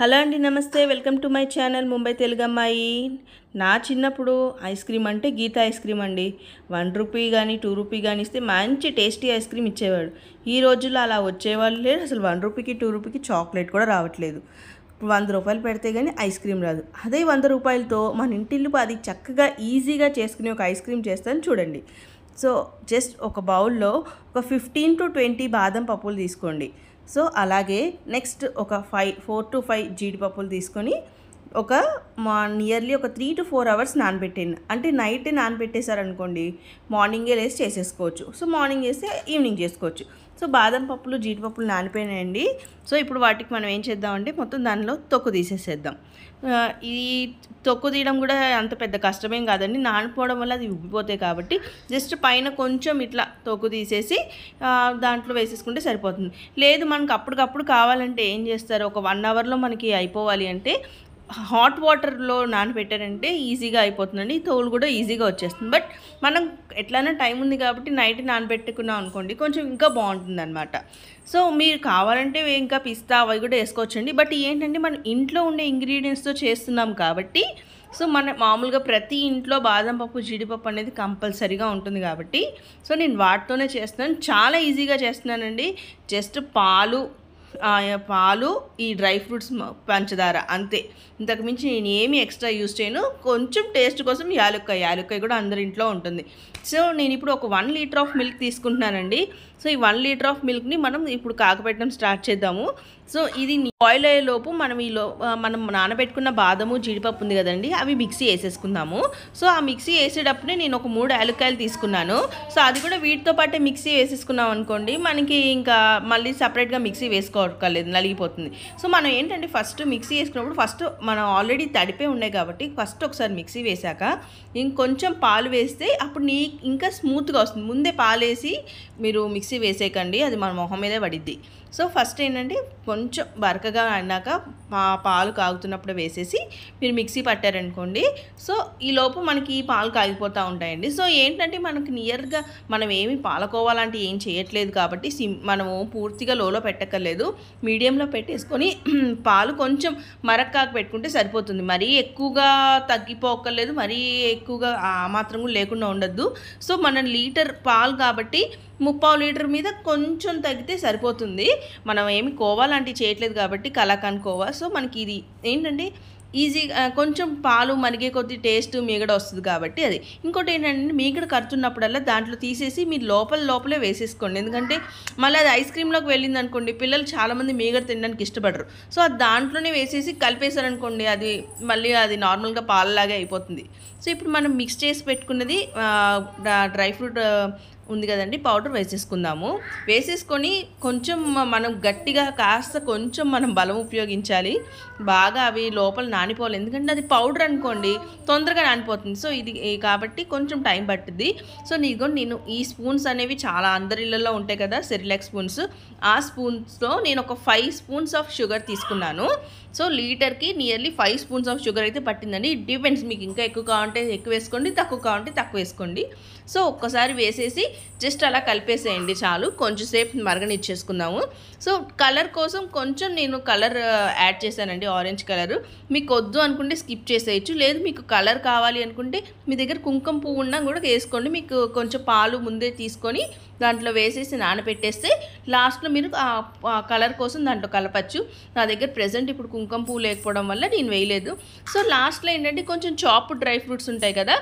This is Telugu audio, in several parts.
హలో అండి, నమస్తే. Welcome to my channel Mumbai Telugu అమ్మాయి. నా చిన్నప్పుడు ఐస్ క్రీమ్ అంటే గీత ఐస్ క్రీమ్ అండి. 1 రూపీ కానీ 2 రూపీ కానీ ఇస్తే మంచి టేస్టీ ఐస్ క్రీమ్ ఇచ్చేవాడు. ఈ రోజుల్లో అలా వచ్చేవాళ్ళు లేరు. అసలు 1 రూపీకి 2 రూపీకి చాక్లెట్ కూడా రావట్లేదు. 100 రూపాయలు పెడితే కానీ ఐస్ క్రీమ్ రాదు. అదే 100 రూపాయలతో మన ఇంటిల్లు అది చక్కగా ఈజీగా చేసుకునే ఒక ఐస్ క్రీమ్ చేస్తాను చూడండి. సో జస్ట్ ఒక బౌల్లో ఒక 15 to 20 బాదం పప్పులు తీసుకోండి. సో అలాగే నెక్స్ట్ ఒక 4 to 5 జీడిపప్పులు తీసుకొని ఒక నియర్లీ ఒక 3 to 4 అవర్స్ నానబెట్టండి. అంటే నైటే నానబెట్టేశారనుకోండి, మార్నింగే లేసి చేసేసుకోవచ్చు. సో మార్నింగ్ చేస్తే ఈవినింగ్ చేసుకోవచ్చు. సో బాదం పప్పులు జీడిపప్పులు నానిపోయినాయండి. సో ఇప్పుడు వాటికి మనం ఏం చేద్దామంటే మొత్తం దానిలో తొక్కు తీసేసేద్దాం. ఈ తొక్కు తీయడం కూడా అంత పెద్ద కష్టమేం కాదండి. నానిపోవడం వల్ల అది ఉబ్బిపోతాయి కాబట్టి జస్ట్ పైన కొంచెం ఇట్లా తొక్కు తీసేసి దాంట్లో వేసేసుకుంటే సరిపోతుంది. లేదు మనకు అప్పటికప్పుడు కావాలంటే ఏం చేస్తారు, ఒక 1 అవర్లో మనకి అయిపోవాలి అంటే హాట్ వాటర్లో నానబెట్టారంటే ఈజీగా అయిపోతుందండి. తోలు కూడా ఈజీగా వచ్చేస్తుంది. బట్ మనం ఎట్లైనా టైం ఉంది కాబట్టి నైట్ నానబెట్టుకున్నాం అనుకోండి, కొంచెం ఇంకా బాగుంటుంది అనమాట. సో మీరు కావాలంటే ఇంకా పిస్తా అవి కూడా వేసుకోవచ్చండి. బట్ ఏంటంటే మనం ఇంట్లో ఉండే ఇంగ్రీడియంట్స్తో చేస్తున్నాం కాబట్టి, సో మన మామూలుగా ప్రతి ఇంట్లో బాదం పప్పు జీడిపప్పు అనేది కంపల్సరీగా ఉంటుంది కాబట్టి, సో నేను వాటితోనే చేస్తున్నాను. చాలా ఈజీగా చేస్తున్నానండి. జస్ట్ పాలు, ఈ డ్రై ఫ్రూట్స్, పంచదార, అంతే. ఇంతకుమించి నేను ఏమి ఎక్స్ట్రా యూజ్ చేయను. కొంచెం టేస్ట్ కోసం యాలుక్కాయ కూడా అందరి ఇంట్లో ఉంటుంది. సో నేను ఇప్పుడు ఒక 1 లీటర్ ఆఫ్ మిల్క్ తీసుకుంటున్నానండి. సో ఈ 1 లీటర్ ఆఫ్ మిల్క్ని మనం ఇప్పుడు కాగపెట్టడం స్టార్ట్ చేద్దాము. సో ఇది బాయిల్ అయ్యేలోపు మనం నానబెట్టుకున్న బాదము జీడిపప్పు ఉంది కదండి, అవి మిక్సీ వేసేసుకుందాము. సో ఆ మిక్సీ వేసేటప్పుడే నేను ఒక 3 యాలక్కాయలు తీసుకున్నాను. సో అది కూడా వీటితో పాటే మిక్సీ వేసేసుకున్నాం అనుకోండి, మనకి ఇంకా మళ్ళీ సపరేట్గా మిక్సీ వేసుకోవట్లేదు, నలిగిపోతుంది. సో మనం ఏంటంటే ఫస్ట్ మిక్సీ వేసుకున్నప్పుడు ఫస్ట్ మనం ఆల్రెడీ తడిపే ఉన్నాయి కాబట్టి ఫస్ట్ ఒకసారి మిక్సీ వేసాక ఇంకొంచెం పాలు వేస్తే అప్పుడు ఇంకా స్మూత్గా వస్తుంది. ముందే పాలు వేసి మీరు మిక్సీ వేసేయకండి, అది మన మొహం మీదే పడిద్ది. సో ఫస్ట్ ఏంటంటే కొంచెం బరకగా అయినాక పాలు కాగుతున్నప్పుడు వేసేసి మీరు మిక్సీ పట్టారనుకోండి, సో ఈ లోపు మనకి పాలు కాగిపోతూ ఉంటాయండి. సో ఏంటంటే మనకి నియర్గా మనం ఏమి పాలకోవాలంటే ఏం చేయట్లేదు కాబట్టి మనము పూర్తిగా లోలో పెట్టక్కర్లేదు, మీడియంలో పెట్టేసుకొని పాలు కొంచెం మరక్కాకు పెట్టుకుంటే సరిపోతుంది. మరీ ఎక్కువగా తగ్గిపోక్కర్లేదు, మరీ ఎక్కువగా ఆ మాత్రం కూడా లేకుండా ఉండద్దు. సో మన లీటర్ పాలు కాబట్టి 3/4 లీటర్ మీద కొంచెం తగ్గితే సరిపోతుంది. మనం ఏమి కోవా లాంటివి చేయట్లేదు కాబట్టి కలాకండ్ కోవా. సో మనకి ఇది ఏంటంటే ఈజీగా కొంచెం పాలు మరిగే కొద్ది టేస్ట్ మీగడ వస్తుంది కాబట్టి అది. ఇంకోటి ఏంటంటే మీగడ కడుతున్నప్పుడల్లా దాంట్లో తీసేసి మీరు లోపలే వేసేసుకోండి. ఎందుకంటే మళ్ళీ అది ఐస్ క్రీమ్లోకి వెళ్ళింది అనుకోండి, పిల్లలు చాలామంది మీగడ తినడానికి ఇష్టపడరు. సో అది దాంట్లోనే వేసేసి కలిపేశారనుకోండి, అది మళ్ళీ అది నార్మల్గా పాలలాగే అయిపోతుంది. సో ఇప్పుడు మనం మిక్స్ చేసి పెట్టుకున్నది డ్రై ఫ్రూట్ ఉంది కదండి, పౌడర్ వేసేసుకుందాము. వేసేసుకొని కొంచెం మనం గట్టిగా కొంచెం మనం బలం ఉపయోగించాలి. బాగా అవి లోపల నానిపోవాలి, ఎందుకంటే అది పౌడర్ అనుకోండి తొందరగా నానిపోతుంది. సో ఇది కాబట్టి కొంచెం టైం పట్టుద్ది. సో నేను ఈ స్పూన్స్ అనేవి చాలా అందరి ఇళ్ళల్లో ఉంటాయి కదా, సెరిలాక్ స్పూన్స్. ఆ స్పూన్స్తో నేను ఒక 5 స్పూన్స్ ఆఫ్ షుగర్ తీసుకున్నాను. సో లీటర్కి నియర్లీ 5 స్పూన్స్ ఆఫ్ షుగర్ అయితే పట్టిందండి. ఇట్ డిపెండ్స్, మీకు ఇంకా ఎక్కువ కావాలంటే ఎక్కువ వేసుకోండి, తక్కువ కావాలంటే తక్కువ వేసుకోండి. సో ఒక్కసారి వేసేసి జస్ట్ అలా కలిపేసేయండి చాలు. కొంచెంసేపు మరగనిచ్చేసుకుందాము. సో కలర్ కోసం కొంచెం నేను కలర్ యాడ్ చేశానండి, ఆరెంజ్ కలర్. మీకు వద్దు అనుకుంటే స్కిప్ చేసేయచ్చు, లేదు మీకు కలర్ కావాలి అనుకుంటే మీ దగ్గర కుంకుమ పువ్వు ఉన్నా కూడా వేసుకోండి. మీకు కొంచెం పాలు ముందే తీసుకొని దాంట్లో వేసేసి నానబెట్టేస్తే లాస్ట్లో మీరు కలర్ కోసం దాంట్లో కలపచ్చు. నా దగ్గర ప్రెజెంట్ ఇప్పుడు కుంకుమ పువ్వు లేకపోవడం వల్ల నేను వేయలేదు. సో లాస్ట్లో ఏంటంటే కొంచెం చాప్డ్ డ్రై ఫ్రూట్స్ ఉంటాయి కదా,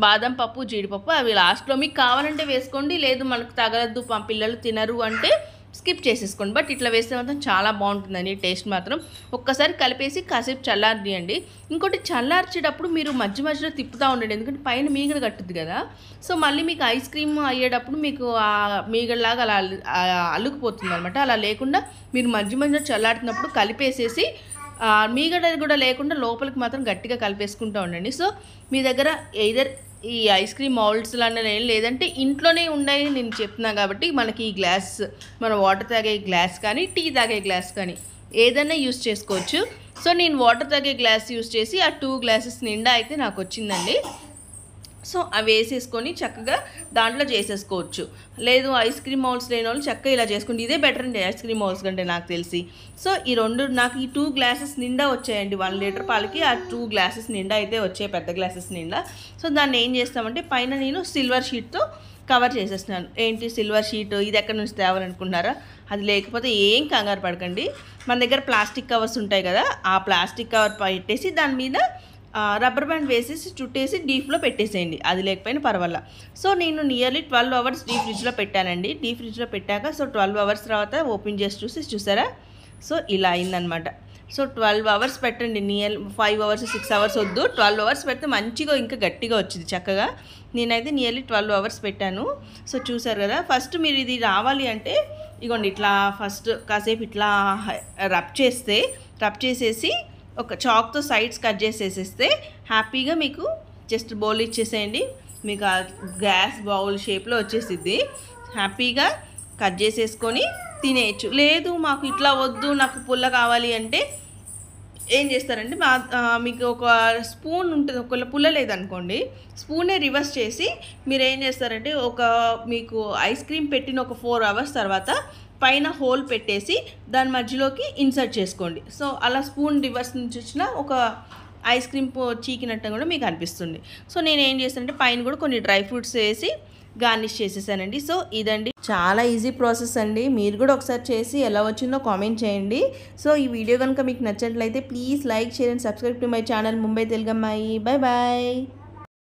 బాదం పప్పు జీడిపప్పు, అవి లాస్ట్లో మీకు కావాలంటే వేసుకోండి, లేదు మనకు తగలద్దు పిల్లలు తినరు అంటే స్కిప్ చేసేసుకోండి. బట్ ఇట్లా వేస్తే మాత్రం చాలా బాగుంటుందండి టేస్ట్ మాత్రం. ఒక్కసారి కలిపేసి కాసేపు చల్లారనియండి. ఇంకోటి చల్లార్చేటప్పుడు మీరు మధ్యలో తిప్పుతూ ఉండండి, ఎందుకంటే పైన మీగడ కట్టుద్ది కదా. సో మళ్ళీ మీకు ఐస్ క్రీమ్ అయ్యేటప్పుడు మీకు ఆ మీగడలాగా అలా అల్లుకుపోతుంది అనమాట. అలా లేకుండా మీరు మధ్యలో చల్లారుతున్నప్పుడు కలిపేసేసి మీగడ కూడా లేకుండా లోపలికి మాత్రం గట్టిగా కలిపేసుకుంటూ ఉండండి. సో మీ దగ్గర ఎయిదర్ ఈ ఐస్ క్రీమ్ మౌల్డ్స్ లాంటి లేదంటే ఇంట్లోనే ఉన్నాయి నేను చెప్తున్నా కాబట్టి మనకి ఈ గ్లాస్, మన వాటర్ తాగే గ్లాస్ కానీ టీ తాగే గ్లాస్ కానీ ఏదైనా యూస్ చేసుకోవచ్చు. సో నేను వాటర్ తాగే గ్లాస్ యూస్ చేసి ఆ 2 గ్లాసెస్ నిండా అయితే నాకు వచ్చిందండి. సో అవి వేసేసుకొని చక్కగా దాంట్లో చేసేసుకోవచ్చు. లేదు ఐస్ క్రీమ్ మౌల్స్ లేని వాళ్ళు చక్కగా ఇలా చేసుకోండి. ఇదే బెటర్ అండి ఐస్ క్రీమ్ మౌల్స్ కంటే నాకు తెలిసి. సో ఈ రెండు నాకు ఈ 2 గ్లాసెస్ నిండా వచ్చాయండి. 1 లీటర్ పాలకి ఆ 2 గ్లాసెస్ నిండా అయితే వచ్చాయి, పెద్ద గ్లాసెస్ నిండా. సో దాన్ని ఏం చేస్తామంటే పైన నేను సిల్వర్ షీట్తో కవర్ చేసేస్తున్నాను. ఏంటి సిల్వర్ షీట్, ఇది ఎక్కడి నుంచి తేవాలనుకున్నారా? అది లేకపోతే ఏం కంగారు పడకండి. మన దగ్గర ప్లాస్టిక్ కవర్స్ ఉంటాయి కదా, ఆ ప్లాస్టిక్ కవర్ పెట్టేసి దాని మీద రబ్బర్ బ్యాండ్ వేసేసి చుట్టేసి డీప్లో పెట్టేసేయండి. అది లేకపోయినా పర్వాలా. సో నేను నియర్లీ 12 అవర్స్ డీప్ ఫ్రిడ్జ్లో పెట్టానండి. డీప్ ఫ్రిడ్జ్లో పెట్టాక సో 12 అవర్స్ తర్వాత ఓపెన్ చేసి చూసారా? సో ఇలా అయిందనమాట. సో 12 అవర్స్ పెట్టండి. 5 అవర్స్ 6 అవర్స్ వద్దు, 12 అవర్స్ పెడితే మంచిగా ఇంకా గట్టిగా వచ్చింది చక్కగా. నేనైతే నియర్లీ 12 అవర్స్ పెట్టాను. సో చూసారు కదా. ఫస్ట్ మీరు ఇది రావాలి అంటే ఇగోండి ఇట్లా ఫస్ట్ కాసేపు ఇట్లా రబ్ చేసేసి ఒక చాక్తో సైడ్స్ కట్ చేసేసేస్తే హ్యాపీగా మీకు జస్ట్ బౌల్ ఇచ్చేసేయండి. మీకు ఆ గ్యాస్ బౌల్ షేప్లో వచ్చేసిద్ది. హ్యాపీగా కట్ చేసేసుకొని తినేయచ్చు. లేదు మాకు ఇట్లా వద్దు, నాకు పుల్ల కావాలి అంటే ఏం చేస్తారంటే మీకు ఒక స్పూన్ ఉంటుంది, ఒకవేళ పుల్ల లేదనుకోండి స్పూనే రివర్స్ చేసి మీరు ఏం చేస్తారంటే మీకు ఐస్ క్రీమ్ పెట్టిన ఒక 4 అవర్స్ తర్వాత పైన హోల్ పెట్టేసి దాని మధ్యలోకి ఇన్సర్ట్ చేసుకోండి. సో అలా స్పూన్ రివర్స్ నుంచి వచ్చిన ఒక ఐస్ క్రీమ్ చీకినట్టు కూడా మీకు అనిపిస్తుంది. సో నేను ఏం చేస్తానంటే పైన కూడా కొన్ని డ్రై ఫ్రూట్స్ వేసి గార్నిష్ చేసేసానండి. సో ఇదండి, చాలా ఈజీ ప్రాసెస్ అండి. మీరు కూడా ఒకసారి చేసి ఎలా వచ్చిందో కామెంట్ చేయండి. సో ఈ వీడియో కనుక మీకు నచ్చినట్లయితే please like, share and subscribe to my channel Mumbai తెలుగమ్మాయి. Bye bye.